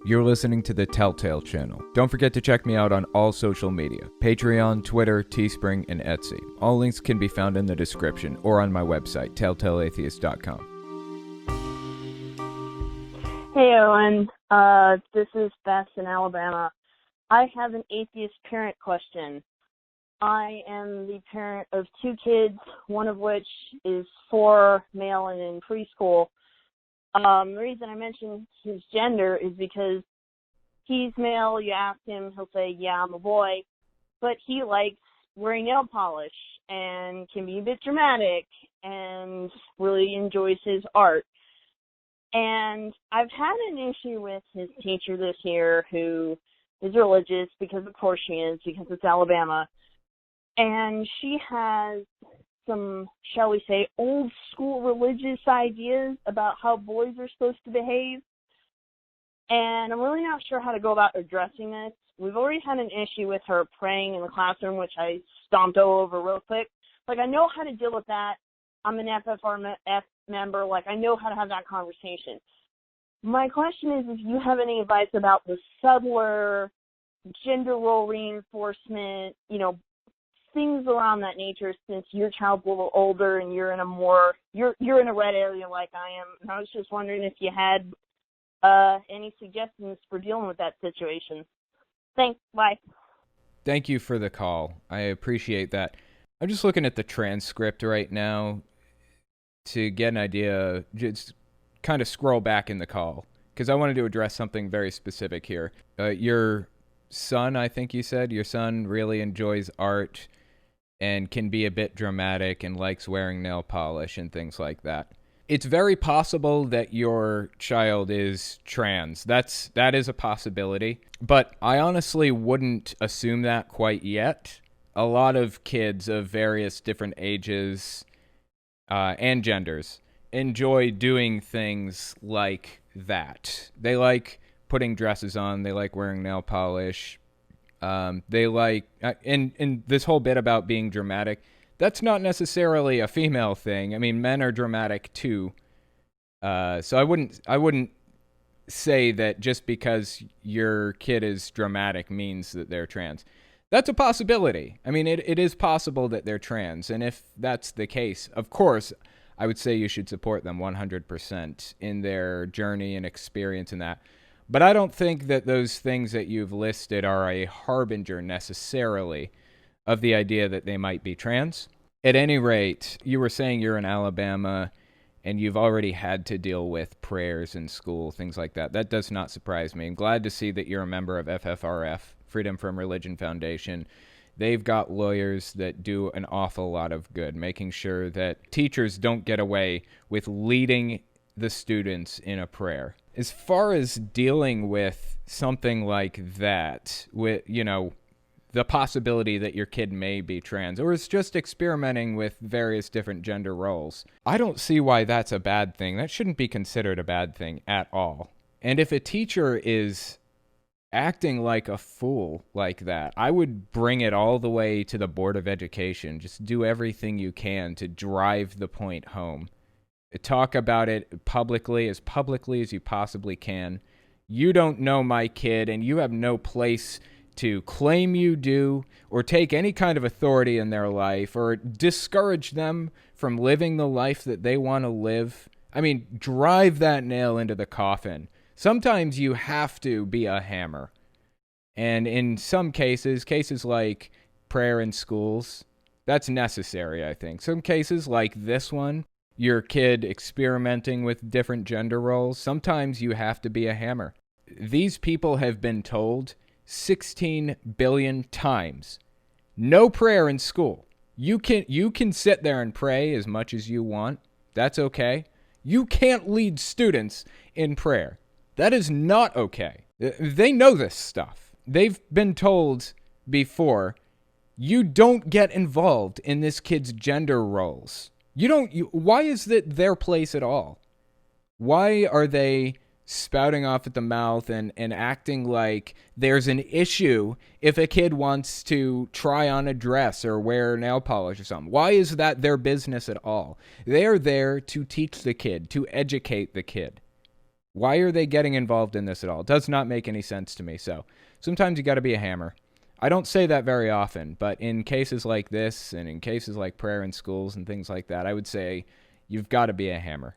You're listening to the Telltale Channel. Don't forget to check me out on all social media: Patreon, Twitter, Teespring, and Etsy. All links can be found in the description or on my website, telltaleatheist.com. Hey, Owen. This is Beth in Alabama. I have an atheist parent question. I am the parent of two kids, one of which is 4, male, and in preschool. The reason I mention his gender is because he's male. You ask him, he'll say, yeah, I'm a boy. But he likes wearing nail polish and can be a bit dramatic and really enjoys his art. And I've had an issue with his teacher this year who is religious, because of course she is, because it's Alabama. And she has some, shall we say, old school religious ideas about how boys are supposed to behave. And I'm really not sure how to go about addressing this. We've already had an issue with her praying in the classroom, which I stomped all over real quick. Like, I know how to deal with that. I'm an FFRF member. Like, I know how to have that conversation. My question is if you have any advice about the subtler gender role reinforcement, things around that nature, since your child's a little older and you're in a red area like I am. And I was just wondering if you had any suggestions for dealing with that situation. Thanks. Bye. Thank you for the call. I appreciate that. I'm just looking at the transcript right now to get an idea. Just kind of scroll back in the call because I wanted to address something very specific here. Your son, I think you said, your son really enjoys art and can be a bit dramatic and likes wearing nail polish and things like that. It's very possible that your child is trans. That is a possibility, but I honestly wouldn't assume that quite yet. A lot of kids of various different ages and genders enjoy doing things like that. They like putting dresses on. They like wearing nail polish. They like, and this whole bit about being dramatic, that's not necessarily a female thing. I mean, men are dramatic too. So I wouldn't say that just because your kid is dramatic means that they're trans. That's a possibility. I mean, it is possible that they're trans. And if that's the case, of course, I would say you should support them 100% in their journey and experience in that. But I don't think that those things that you've listed are a harbinger necessarily of the idea that they might be trans. At any rate, you were saying you're in Alabama and you've already had to deal with prayers in school, things like that. That does not surprise me. I'm glad to see that you're a member of FFRF, Freedom from Religion Foundation. They've got lawyers that do an awful lot of good, making sure that teachers don't get away with leading the students in a prayer. As far as dealing with something like that, with, the possibility that your kid may be trans, or is just experimenting with various different gender roles, I don't see why that's a bad thing. That shouldn't be considered a bad thing at all. And if a teacher is acting like a fool like that, I would bring it all the way to the Board of Education. Just do everything you can to drive the point home. Talk about it publicly as you possibly can. You don't know my kid, and you have no place to claim you do or take any kind of authority in their life or discourage them from living the life that they want to live. I mean, drive that nail into the coffin. Sometimes you have to be a hammer. And in some cases like prayer in schools, that's necessary, I think. Some cases like this one, your kid experimenting with different gender roles, sometimes you have to be a hammer. These people have been told 16 billion times, no prayer in school. You can sit there and pray as much as you want. That's okay. You can't lead students in prayer. That is not okay. They know this stuff. They've been told before, you don't get involved in this kid's gender roles. Why is that their place at all? Why are they spouting off at the mouth and acting like there's an issue if a kid wants to try on a dress or wear nail polish or something? Why is that their business at all? They're there to teach the kid, to educate the kid. Why are they getting involved in this at all? It does not make any sense to me. So sometimes you got to be a hammer. I don't say that very often, but in cases like this and in cases like prayer in schools and things like that, I would say you've got to be a hammer.